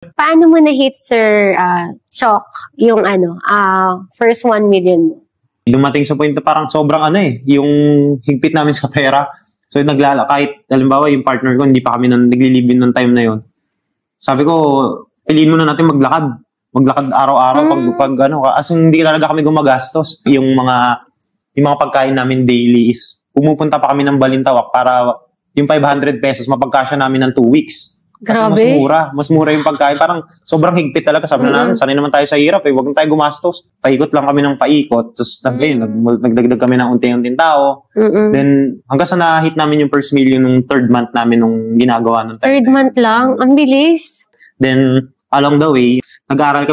Paano mo na-hit, Sir Chok, yung first 1 million mo? Dumating sa point na parang sobrang yung higpit namin sa pera. So kahit halimbawa yung partner ko, hindi pa kami naglilibin nung time na yun. Sabi ko, piliin muna natin maglakad. Maglakad araw-araw as hindi talaga kami gumagastos. Yung mga pagkain namin daily is pumupunta pa kami ng Balintawak para yung 500 pesos mapagkasya namin ng 2 weeks. Kasi Grabe. mas mura yung pagkain. Parang sobrang higpit talaga. Sabi na namin, sanay naman tayo sa hirap huwag na tayo gumastos. Paikot lang kami ng paikot. Tapos nagdagdag kami ng unti-unting tao. Then hanggang sa na-hit namin yung first million nung 3rd month namin nung ginagawa nung time. 3rd month lang? Ang bilis. Then along the way, nag-aaral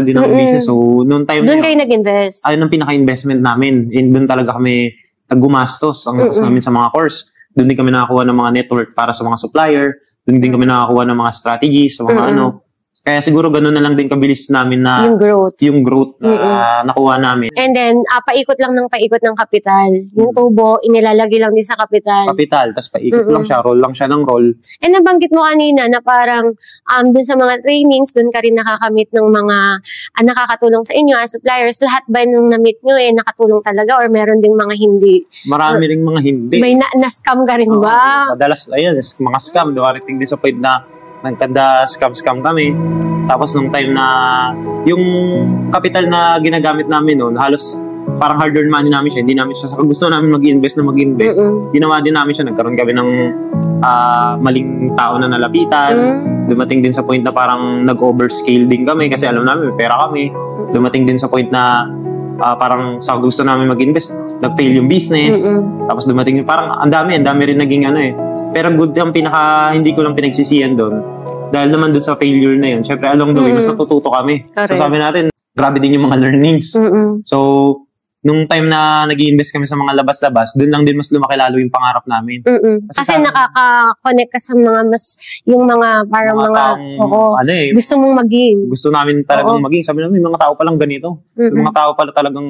din ng business. So noong time doon kayo nag-invest? Ayun ang pinaka-investment namin. Doon talaga kami naggumastos. Ang lakas namin sa mga course. Doon din kami nakakuha ng mga network para sa mga supplier. Doon din kami nakakuha ng mga strategies, sa mga Kaya siguro ganoon na lang din kabilis namin na yung growth na nakuha namin. And then, paikot lang ng kapital. Yung tubo, inilalagay lang din sa kapital. Tapos paikot lang siya, roll lang siya ng roll. And nabanggit mo kanina na parang dun sa mga trainings, dun ka rin nakakamit ng mga nakakatulong sa inyo as suppliers. Lahat ba nung na-meet nyo nakatulong talaga or meron ding mga hindi? Marami ring mga hindi. May na-scam ka rin ba? Madalas, mga scam. Dumarating din sa point na scam kami. Tapos nung time na yung capital na ginagamit namin noon, halos parang hard-earned money namin siya. Hindi namin siya sa gusto namin mag-invest. Ginawa din namin siya. Nagkaroon kami ng maling tao na nalapitan. Dumating din sa point na parang nag-overscale din kami kasi alam namin may pera kami. Dumating din sa point na parang sa gusto namin mag-invest, nag-fail yung business. Tapos dumating parang ang dami rin naging Pero good ang hindi ko lang pinagsisihan doon. Dahil naman doon sa failure na yun, syempre along the way, mas natututo kami. Correct. So sabi natin, grabe din yung mga learnings. So, nung time na nag-i-invest kami sa mga labas-labas, doon lang din mas lumaki lalo yung pangarap namin. Kasi nakaka-connect ka sa yung mga parang mga gusto mong maging. Gusto namin talagang maging. Sabi namin, may mga tao palang ganito. May mga tao pala talagang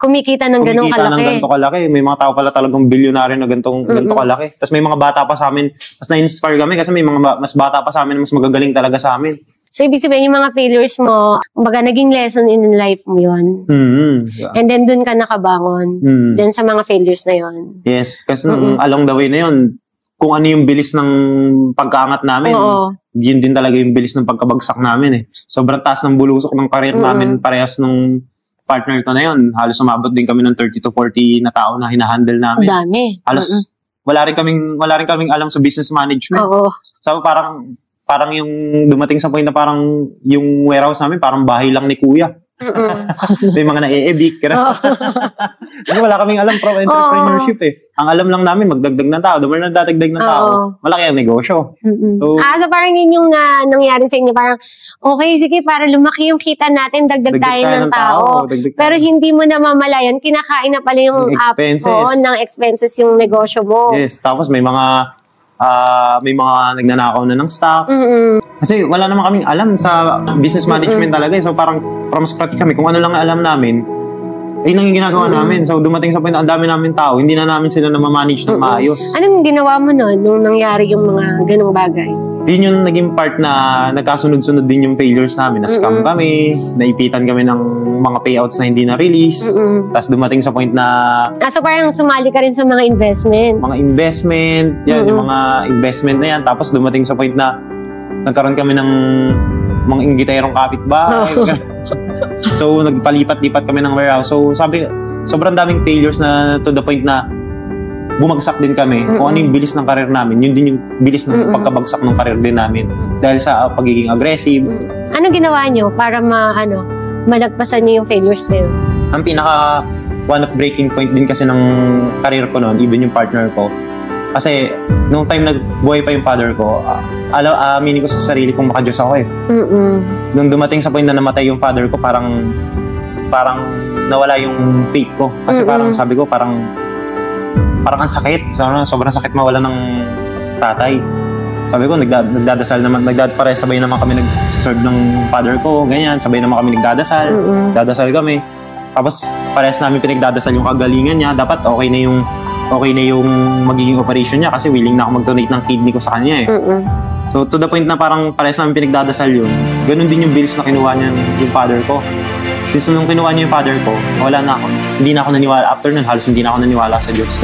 kumikita ng ganito kalaki. May mga tao pala talagang bilyonaryo na ganito kalaki. Tapos may mga bata pa sa amin, mas na-inspire kami kasi may mga mas bata pa sa amin na mas magagaling talaga sa amin. So, ibig sabihin, yung mga failures mo, kumbaga, naging lesson in life mo yun. Yeah. And then, dun ka nakabangon. Then, sa mga failures na yun. Yes. Kasi along the way na yun, kung ano yung bilis ng pagkaangat namin, yun din talaga yung bilis ng pagkabagsak namin. Sobrang taas ng bulusok ng career namin, parehas nung partner ko na yun. Halos umabot din kami ng 30 to 40 na tao na hinahandle namin. Dami. Halos, wala rin kaming alam sa business management. So, parang yung dumating sa point na parang yung warehouse namin parang bahay lang ni kuya. May mga na-e-evict. Kasi wala kaming alam from entrepreneurship Ang alam lang namin, magdagdag ng tao. Dumar na dadagdag ng tao. Malaki ang negosyo. So parang yun yung nangyari sa inyo. Parang, okay, sige, para lumaki yung kita natin, dagdag tayo ng tao. Pero hindi mo na mamalayan, kinakain na pala yung ng expenses yung negosyo mo. Yes, tapos may mga nagnanakaw na ng stocks. Kasi wala naman kaming alam sa business management talaga. So parang from scratch kami. Kung ano lang alam namin, ay nang ginagawa namin. So dumating sa point na ang dami namin tao, hindi na namin sila na ma-manage ng maayos. Anong ginawa mo nun nung nangyari yung mga ganong bagay? Yun yung naging part na nagkasunod-sunod din yung failures namin. Na-scam kami, naipitan kami ng mga payouts na hindi na-release. Tapos dumating sa point na... So parang sumali ka rin sa mga investments? Mga investment, yan, yung mga investment na yan. Tapos dumating sa point na nagkaroon kami ng mga inggiterong kapitbahay. So nagpalipat-lipat kami ng warehouse. So sobrang daming failures na to the point na bumagsak din kami. Kung ano yung bilis ng karir namin, yun din yung bilis ng pagkabagsak ng karir din namin. Dahil sa pagiging aggressive. Ano ginawa nyo para malagpasan nyo yung failures nyo? Ang pinaka one of breaking point din kasi ng karir ko noon, even yung partner ko. Kasi nung time nagbuhay pa yung father ko, aminin ko sa sarili kong maka-Diyos ako Nung dumating sa point na namatay yung father ko, parang nawala yung faith ko. Kasi parang sabi ko, parang ang sakit. Sobrang sakit mawala ng tatay. Sabi ko, nagdadasal naman, sabay naman kami nag-serve ng father ko, ganyan. Sabay naman kami nagdadasal. Dadasal kami. Tapos, parehas namin pinagdadasal yung kagalingan niya. Dapat okay na yung magiging operation niya kasi willing na ako mag-donate ng kidney ko sa kanya So, to the point na parang pares namin pinagdadasal yun. Ganun din yung bills na kinuha niya yung father ko. Since nung kinuha niya yung father ko, wala na ako. Hindi na ako naniwala. After nun, halos hindi na ako naniwala sa Diyos.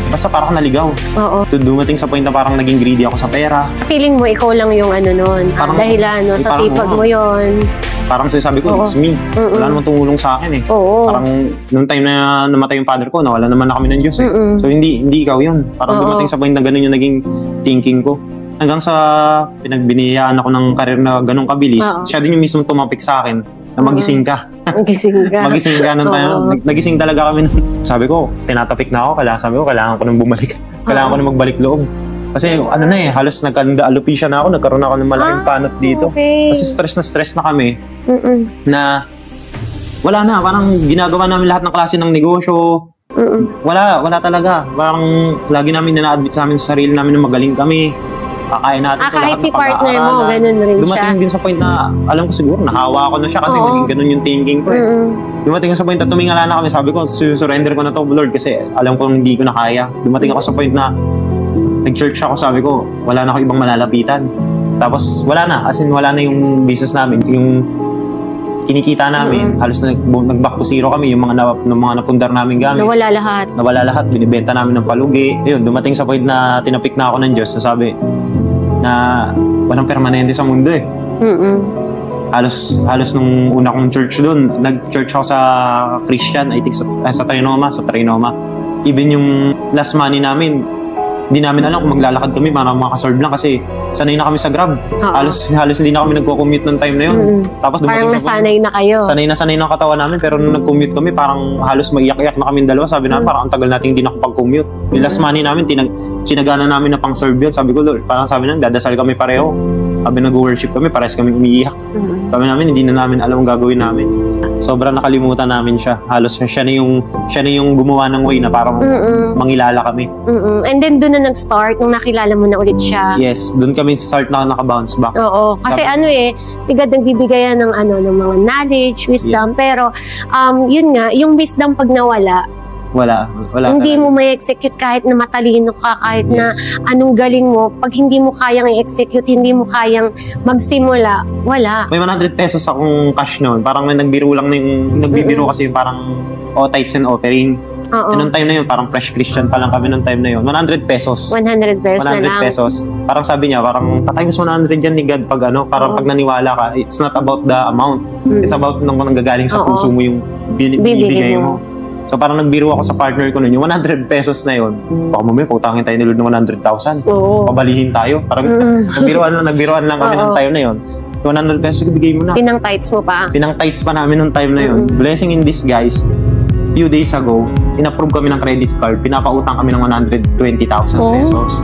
Basta parang ako naligaw. Oo. Dumating sa point na parang naging greedy ako sa pera. Feeling mo, ikaw lang yung ano nun. Dahilan, no? Sa sipag mo yun. Parang sinasabi ko, it's me. Wala namang tumulong sa akin eh. Parang nung time na namatay yung father ko, nawala naman na kami ng Diyos eh. So hindi ikaw yun. Parang dumating sa point na ganun yung naging thinking ko. Hanggang sa pinagbiniyaan ako ng karir na ganun kabilis, siya din yung mismo tumapik sa akin na magising ka. Magising ka nung tayo. Nagising talaga kami. Sabi ko, tinatapik na ako. Kailangan ko nang bumalik. Kailangan ko nang magbalik loob. Kasi ano na eh, halos nagka-alopecia na ako. Nagkaroon ako ng malaking panot dito. Kasi stress na kami. Na wala na. Parang ginagawa namin lahat ng klase ng negosyo. Wala talaga. Parang lagi namin na-admit sa amin sa sarili namin na magaling kami. Kakain natin sa kahit lahat si partner mo, ganun rin siya. Dumating din sa point na, alam ko siguro, nahawa ako na siya kasi naging ganun yung thinking ko eh. Dumating sa point na tumingala na kami, sabi ko, surrender ko na to, Lord, kasi alam ko hindi ko na kaya. Dumating ako sa point na, nag-church ako, sabi ko, wala na ako ibang malalapitan. Tapos, wala na, as in, wala na yung business namin. Yung kinikita namin, halos nag-back to zero kami, yung mga napundar namin gamit. Nawala lahat, binibenta namin ng palugi. Ayun, dumating sa point na tinapik na ako ng Diyos, nasabi, na walang permanente sa mundo eh. Halos nung una kong church doon, nag-church ako sa Christian, I think sa Trinoma. Even yung last money namin, hindi namin alam kung maglalakad kami para makaserve lang kasi sanay na kami sa Grab. Halos hindi na kami nagko-commute nung time na yun. Tapos parang nasanay na kayo. Sanay na katawan namin pero nung nag-commute kami parang halos maiyak-iyak na kami dalawa. Sabi namin parang ang tagal natin hindi nakapag-commute. Yung last money namin, sinagana namin na pang-serve yun. Sabi ko, Lord, parang sabi namin, dadasal kami pareho. Sabi nag-worship kami, parehas kami umiiyak. Sabi namin, hindi na namin alam ang gagawin namin. Sobrang nakalimutan namin siya. Halos siya na yung gumawa ng way na parang mangilala kami. And then doon na nag-start nung nakilala mo na ulit siya. Yes, doon kami start na naka-bounce back. Oo, kasi si God nagbibigay ng ng mga knowledge, wisdom, pero yun nga, yung wisdom pag nawala, wala hindi mo may execute kahit na matalino ka, kahit na anong galing mo, pag hindi mo kayang i-execute, hindi mo kayang magsimula, wala. May 100 pesos akong cash noon. Parang may nagbiro lang na yung nagbibiro kasi parang tithes and offering. Noong time na yun, parang fresh Christian pa lang kami noong time na yun. 100 pesos. 100 pesos na lang. 100 pesos. Parang sabi niya, parang tatay mas 100 yan ni God pag parang pag naniwala ka, it's not about the amount. It's about nung nanggagaling sa puso mo yung bibigay mo. So parang nagbiro ako sa partner ko nun, yung 100 pesos na yun. Baka mamaya, pautangin tayo ni Lord ng 100,000. Pabalihin tayo. Parang nagbiruan lang kami ng time na yun. Yung 100 pesos, ibigay mo na. Pinang-tights mo pa? Pinang-tights pa namin nung time na yun. Blessing in disguise. Few days ago, in-approve kami ng credit card. Pinapautang kami ng 120,000 pesos.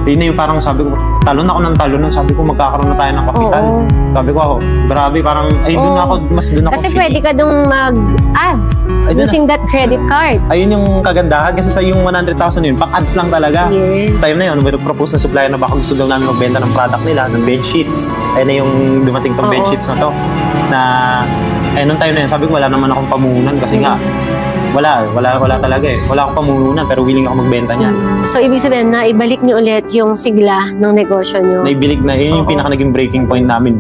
Yun na yung parang sabi ko, talon ako ng talon. Sabi ko, magkakaroon na tayo ng kapital. Sabi ko, grabe, parang, doon ako. Kasi pwede ka dong mag-ads using that credit card. Ayun yung kagandahan kasi sa yung 100,000 yun, pang-ads lang talaga. Time na yun, may propose na supplier na baka gusto daw namin magbenta ng product nila, ng bedsheets. Ayun na yung dumating tong bedsheets na to. Nung time na yun, sabi ko, wala naman akong pamuhunan kasi nga, wala talaga eh. Wala akong pamuhunan pero willing ako magbenta niya. So, ibig sabihin na ibalik niyo ulit yung sigla ng negosyo niyo? Naibilig na, yun yung pinaka naging breaking point namin.